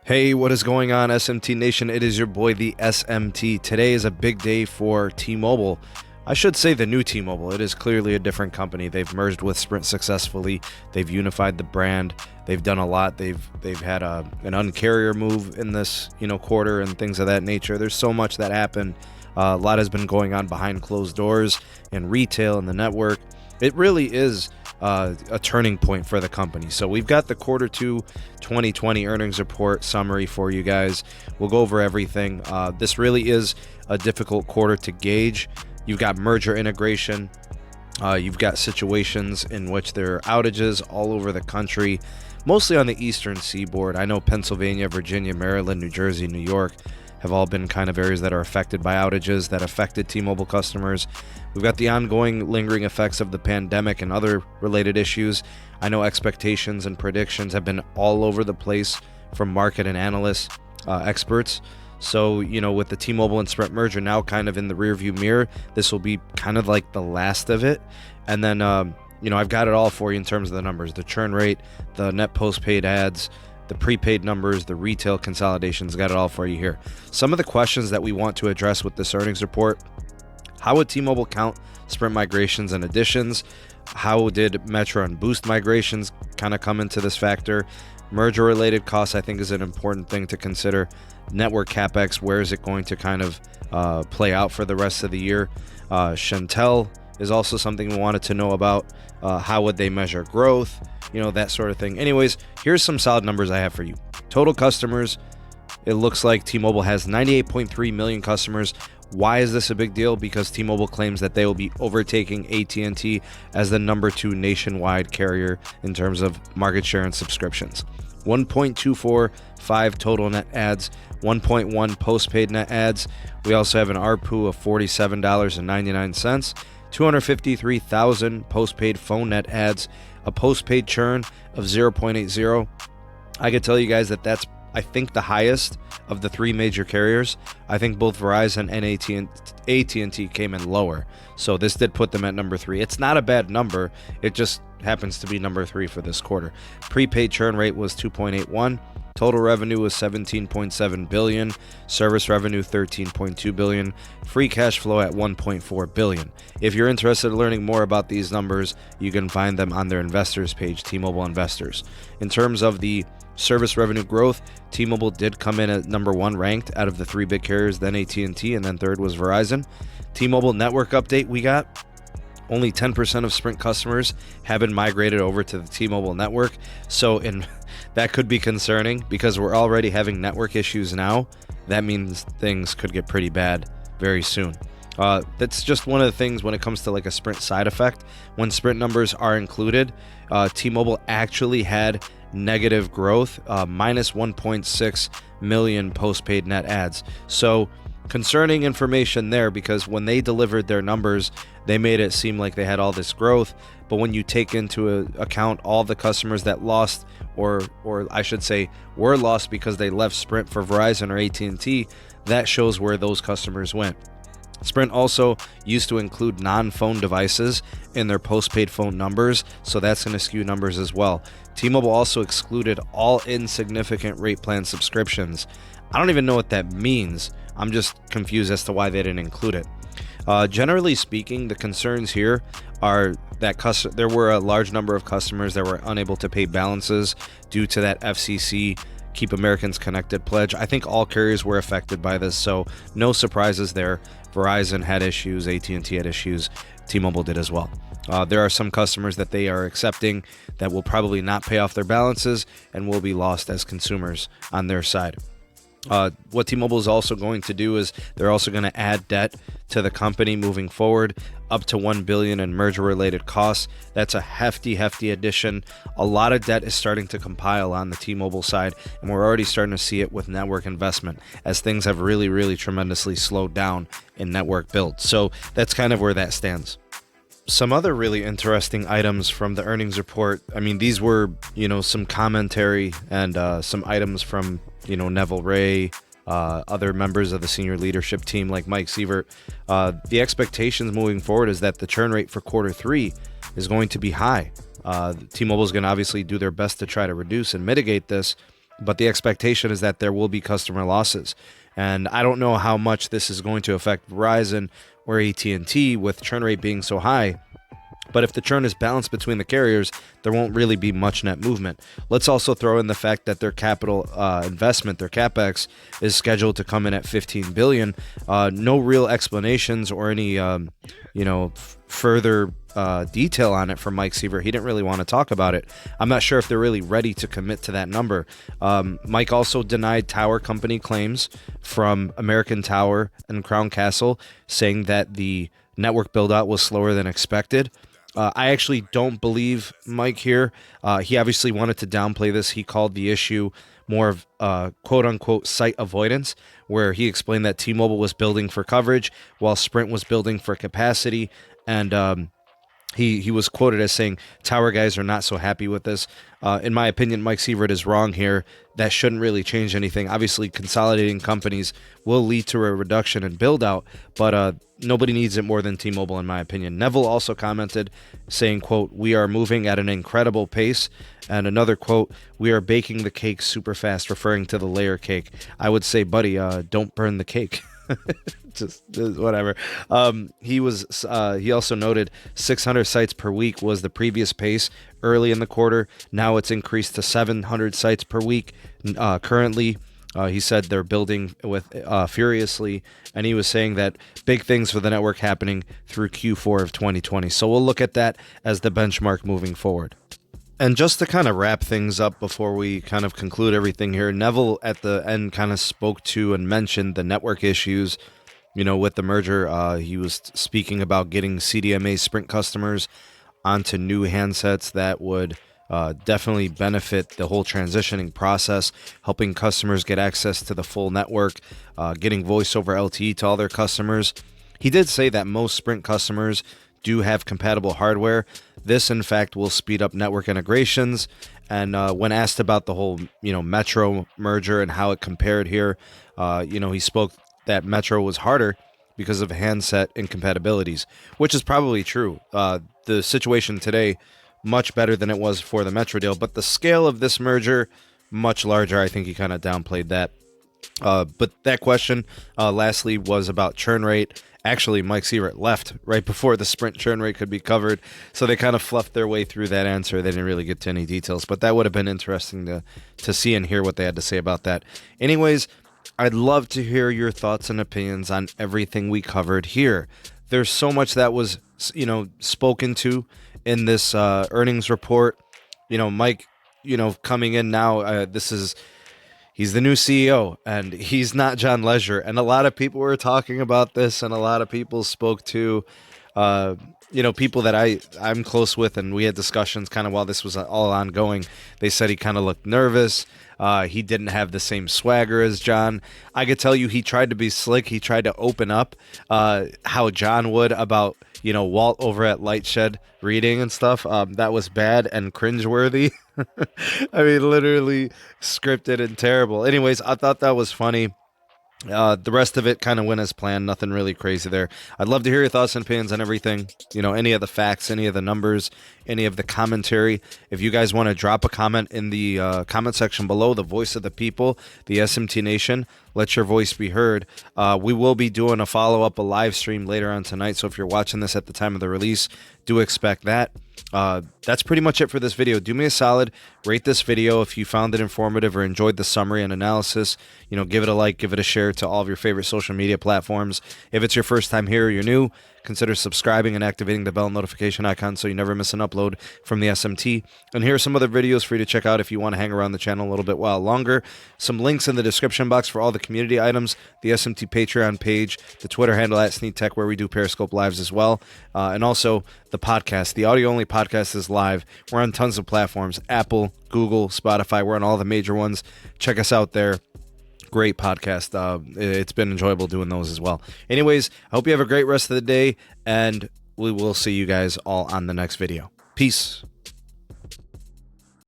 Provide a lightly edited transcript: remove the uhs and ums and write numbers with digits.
Hey, what is going on, SMT Nation? It is your boy, the SMT. Today is a big day for T-Mobile. I should say the new T-Mobile. It is clearly a different company. They've merged with Sprint successfully. They've unified the brand. They've done a lot. They've had an uncarrier move in this quarter and things of that nature. There's so much that happened. A lot has been going on behind closed doors in retail and the network. It really is a turning point for the company. So we've got the quarter 2 2020 earnings report summary for you guys. We'll go over everything. This really is a difficult quarter to gauge. You've got merger integration. You've got situations in which there are outages all over the country, mostly on the eastern seaboard. I know Pennsylvania, Virginia, Maryland, New Jersey, New York have all been kind of areas that are affected by outages that affected T-Mobile customers. We've got the ongoing lingering effects of the pandemic and other related issues. I know expectations and predictions have been all over the place from market and analysts, experts. So, with the T-Mobile and Sprint merger now kind of in the rearview mirror, this will be kind of like the last of it. And then, I've got it all for you in terms of the numbers, the churn rate, the net postpaid ads, the prepaid numbers, the retail consolidations, got it all for you here. Some of the questions that we want to address with this earnings report: how would T-Mobile count Sprint migrations and additions? How did Metro and Boost migrations kind of come into this factor? Merger related costs, I think, is an important thing to consider. Network capex, where is it going to kind of play out for the rest of the year? Chantel is also something we wanted to know about. How would they measure growth? That sort of thing. Anyways, here's some solid numbers I have for you. Total customers, it looks like T-Mobile has 98.3 million customers. Why is this a big deal? Because T-Mobile claims that they will be overtaking AT&T as the number 2 nationwide carrier in terms of market share and subscriptions. 1.245 total net adds, 1.1 postpaid net adds. We also have an ARPU of $47.99, 253,000 postpaid phone net adds, a postpaid churn of 0.80. I could tell you guys that that's, I think, the highest of the 3 major carriers. I think both Verizon and AT&T came in lower. So this did put them at number 3. It's not a bad number. It just happens to be number 3 for this quarter. Prepaid churn rate was 2.81. Total revenue was $17.7 billion. Service revenue $13.2 billion. Free cash flow at $1.4 billion. If you're interested in learning more about these numbers, you can find them on their investors page, T-Mobile Investors. In terms of the service revenue growth, T-Mobile did come in at number 1 ranked out of the 3 big carriers, then AT&T, and then third was Verizon. T-Mobile network update we got. Only 10% of Sprint customers have been migrated over to the T-Mobile network. So that could be concerning because we're already having network issues now. That means things could get pretty bad very soon. That's just one of the things when it comes to like a Sprint side effect. When Sprint numbers are included, T-Mobile actually had negative growth, minus 1.6 million postpaid net adds. So concerning information there, because when they delivered their numbers, they made it seem like they had all this growth. But when you take into account all the customers that lost, or I should say were lost because they left Sprint for Verizon or AT&T, that shows where those customers went. Sprint also used to include non-phone devices in their postpaid phone numbers, so that's going to skew numbers as well. T-Mobile also excluded all insignificant rate plan subscriptions. I don't even know what that means. I'm just confused as to why they didn't include it. Generally speaking, the concerns here are that there were a large number of customers that were unable to pay balances due to that FCC Keep Americans Connected pledge. I think all carriers were affected by this, so no surprises there. Verizon had issues, AT&T had issues, T-Mobile did as well. There are some customers that they are accepting that will probably not pay off their balances and will be lost as consumers on their side. What T-Mobile is also going to do is they're also going to add debt to the company moving forward, up to $1 billion in merger-related costs. That's a hefty addition. A lot of debt is starting to compile on the T-Mobile side, and we're already starting to see it with network investment as things have really tremendously slowed down in network build. So that's kind of where that stands. Some other really interesting items from the earnings report. I mean, these were, some commentary and some items from, Neville Ray, other members of the senior leadership team like Mike Sievert. The expectations moving forward is that the churn rate for quarter 3 is going to be high. T-Mobile is going to obviously do their best to try to reduce and mitigate this. but the expectation is that there will be customer losses. And I don't know how much this is going to affect Verizon or AT&T with churn rate being so high. But if the churn is balanced between the carriers, there won't really be much net movement. Let's also throw in the fact that their capital investment, their capex, is scheduled to come in at $15 billion. No real explanations or any, further detail on it from Mike Seaver. He didn't really want to talk about it. I'm not sure if they're really ready to commit to that number. Mike also denied tower company claims from American Tower and Crown Castle, saying that the network build-out was slower than expected. I actually don't believe Mike here. He obviously wanted to downplay this. He called the issue more of quote-unquote site avoidance, where he explained that T-Mobile was building for coverage while Sprint was building for capacity. And he was quoted as saying, tower guys are not so happy with this. In my opinion, Mike Seaver is wrong here. That shouldn't really change anything. Obviously, consolidating companies will lead to a reduction in build-out, but nobody needs it more than T-Mobile, in my opinion. Neville also commented, saying, quote, we are moving at an incredible pace. And another quote, we are baking the cake super fast, referring to the layer cake. I would say, buddy, don't burn the cake. just whatever. He also noted 600 sites per week was the previous pace early in the quarter. Now it's increased to 700 sites per week. Currently, he said they're building with furiously, and he was saying that big things for the network happening through Q4 of 2020. So we'll look at that as the benchmark moving forward. And just to kind of wrap things up before we kind of conclude everything here, Neville at the end kind of spoke to and mentioned the network issues, with the merger. He was speaking about getting CDMA Sprint customers onto new handsets that would definitely benefit the whole transitioning process, helping customers get access to the full network, getting voice over LTE to all their customers. He did say that most Sprint customers do have compatible hardware. This, in fact, will speed up network integrations. And when asked about the whole, Metro merger and how it compared here, he spoke that Metro was harder because of handset incompatibilities, which is probably true. The situation today, much better than it was for the Metro deal, but the scale of this merger, much larger. I think he kind of downplayed that. But that question, lastly, was about churn rate. Actually, Mike Seaver left right before the Sprint churn rate could be covered, so they kind of fluffed their way through that answer. They didn't really get to any details, but that would have been interesting to see and hear what they had to say about that. Anyways, I'd love to hear your thoughts and opinions on everything we covered here. There's so much that was, spoken to in this earnings report. Mike, coming in now, he's the new CEO, and he's not John Legere. And a lot of people were talking about this, and a lot of people spoke to, people that I'm close with, and we had discussions kind of while this was all ongoing. They said he kind of looked nervous. He didn't have the same swagger as John. I could tell you he tried to be slick. He tried to open up how John would about, Walt over at Lightshed reading and stuff. That was bad and cringeworthy. I mean, literally scripted and terrible. Anyways, I thought that was funny. The rest of it kind of went as planned. Nothing really crazy there. I'd love to hear your thoughts and opinions on everything. Any of the facts, any of the numbers, any of the commentary. If you guys want to drop a comment in the comment section below, the voice of the people, the SMT Nation, let your voice be heard. We will be doing a live stream later on tonight. So if you're watching this at the time of the release, do expect that. That's pretty much it for this video. Do me a solid, rate this video if you found it informative or enjoyed the summary and analysis. Give it a like, give it a share to all of your favorite social media platforms. If it's your first time here or you're new, consider subscribing and activating the bell notification icon so you never miss an upload from the SMT. And here are some other videos for you to check out if you want to hang around the channel a little bit while longer. Some links in the description box for all the community items, the SMT Patreon page, the Twitter handle at SneedTech where we do Periscope Lives as well, and also the podcast. The audio-only podcast is live. We're on tons of platforms, Apple, Google, Spotify. We're on all the major ones. Check us out there. Great podcast. It's been enjoyable doing those as well. Anyways, I hope you have a great rest of the day, and we will see you guys all on the next video. Peace.